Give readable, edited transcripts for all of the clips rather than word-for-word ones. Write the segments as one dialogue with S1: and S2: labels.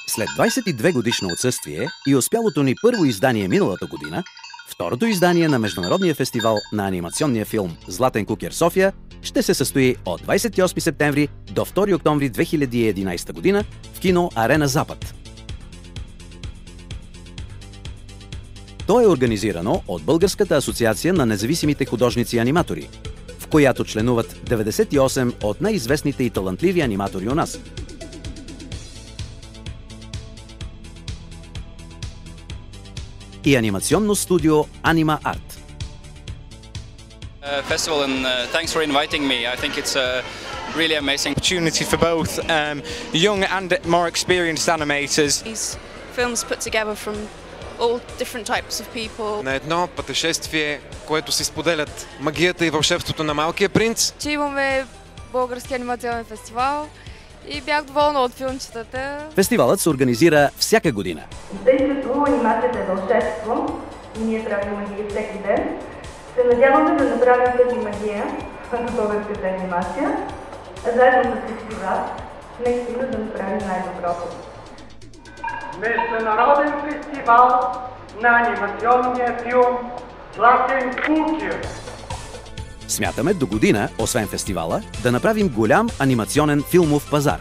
S1: След 22 годишно отсъствие и успялото ни първо издание миналата година, второто издание на Международния фестивал на анимационния филм Златен кукер София ще се състои от 28 септември до 2 октомври 2011 година в кино Арена Запад. То е организирано от Българската асоциация на независимите художници-аниматори, в която членуват 98 от най-известните и талантливи аниматори у нас. И анимационно студио Anima Art.
S2: Festival and thanks for inviting me. I think it's a really amazing
S3: opportunity for both young and more experienced animators.
S4: These films put together from all different types of people.
S5: На едно пътешествие, което си споделят магията и вълшебството на Малкия принц.
S6: Че имаме български анимационен фестивал и бях доволна от филмчетата.
S1: Фестивалът се организира всяка година.
S7: Тъй като анимацията е вълшебство и ние правим магия всеки ден, се надяваме да направим тази магия на българската анимация, а заедно с всички вас наистина да направим най-доброто.
S8: Международен фестивал на анимационния филм Златен кукер.
S1: Смятаме до година, освен фестивала, да направим голям анимационен филмов пазар.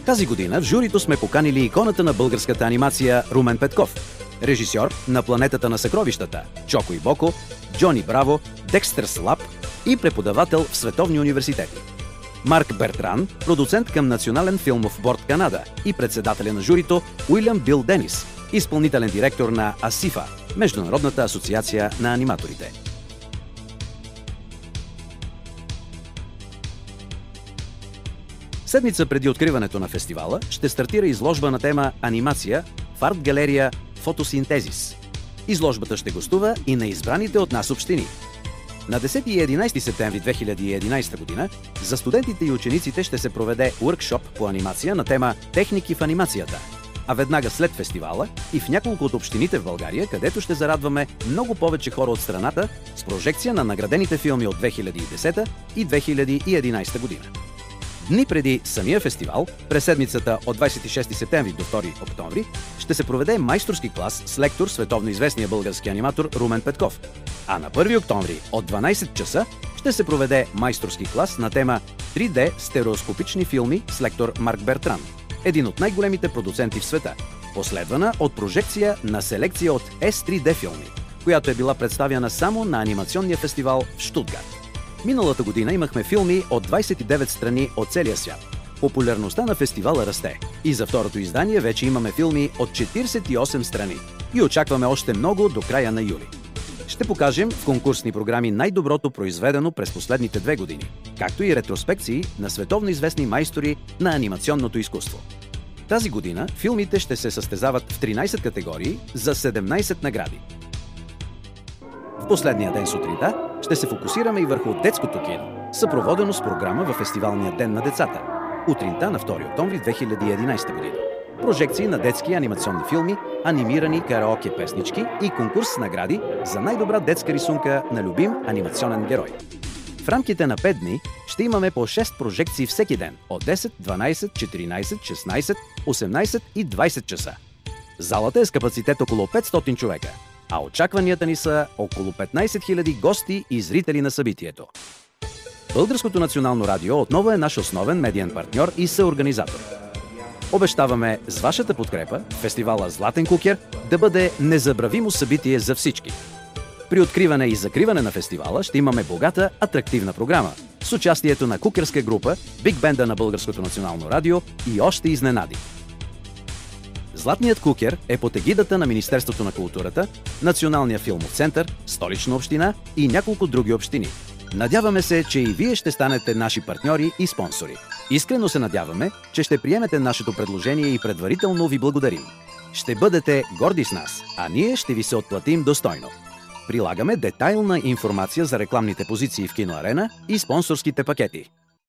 S1: Тази година в журито сме поканили иконата на българската анимация Румен Петков, режисьор на Планетата на съкровищата, Чоко и Боко, Джони Браво, Декстърс Лаб и преподавател в световни университети. Марк Бертран, продуцент към Национален филмов борд Канада и председателя на журито Уилям Бил Денис, изпълнителен директор на АСИФА, Международната асоциация на аниматорите. Седмица преди откриването на фестивала ще стартира изложба на тема анимация в арт-галерия Фотосинтезис. Изложбата ще гостува и на избраните от нас общини. На 10 и 11 септември 2011 година за студентите и учениците ще се проведе уъркшоп по анимация на тема Техники в анимацията. А веднага след фестивала и в няколко от общините в България, където ще зарадваме много повече хора от страната с прожекция на наградените филми от 2010 и 2011 година. Дни преди самия фестивал, през седмицата от 26 септември до 2 октомври, ще се проведе майсторски клас с лектор световно известния български аниматор Румен Петков. А на 1 октомври от 12 часа ще се проведе майсторски клас на тема 3D стереоскопични филми с лектор Марк Бертран, един от най-големите продуценти в света, последвана от прожекция на селекция от S3D филми, която е била представяна само на анимационния фестивал в Щутгарт. Миналата година имахме филми от 29 страни от целия свят. Популярността на фестивала расте и за второто издание вече имаме филми от 48 страни и очакваме още много до края на юли. Ще покажем в конкурсни програми най-доброто произведено през последните 2 години, както и ретроспекции на световно известни майстори на анимационното изкуство. Тази година филмите ще се състезават в 13 категории за 17 награди. В последния ден сутринта ще се фокусираме и върху детското кино, съпроводено с програма във Фестивалния ден на децата, утринта на 2 октомври 2011 година. Прожекции на детски анимационни филми, анимирани караоке песнички и конкурс с награди за най-добра детска рисунка на любим анимационен герой. В рамките на 5 дни ще имаме по 6 прожекции всеки ден от 10, 12, 14, 16, 18 и 20 часа. Залата е с капацитет около 500 човека, а очакванията ни са около 15 000 гости и зрители на събитието. Българското национално радио отново е наш основен медиен партньор и съорганизатор. Обещаваме с вашата подкрепа фестивала Златен кукер да бъде незабравимо събитие за всички. При откриване и закриване на фестивала ще имаме богата, атрактивна програма с участието на кукерска група, Биг Бенда на Българското национално радио и още изненади. Златният кукер е под егидата на Министерството на културата, Националния филмов център, Столична община и няколко други общини. Надяваме се, че и вие ще станете наши партньори и спонсори. Искрено се надяваме, че ще приемете нашето предложение и предварително ви благодарим. Ще бъдете горди с нас, а ние ще ви се отплатим достойно. Прилагаме детайлна информация за рекламните позиции в Киноарена и спонсорските пакети.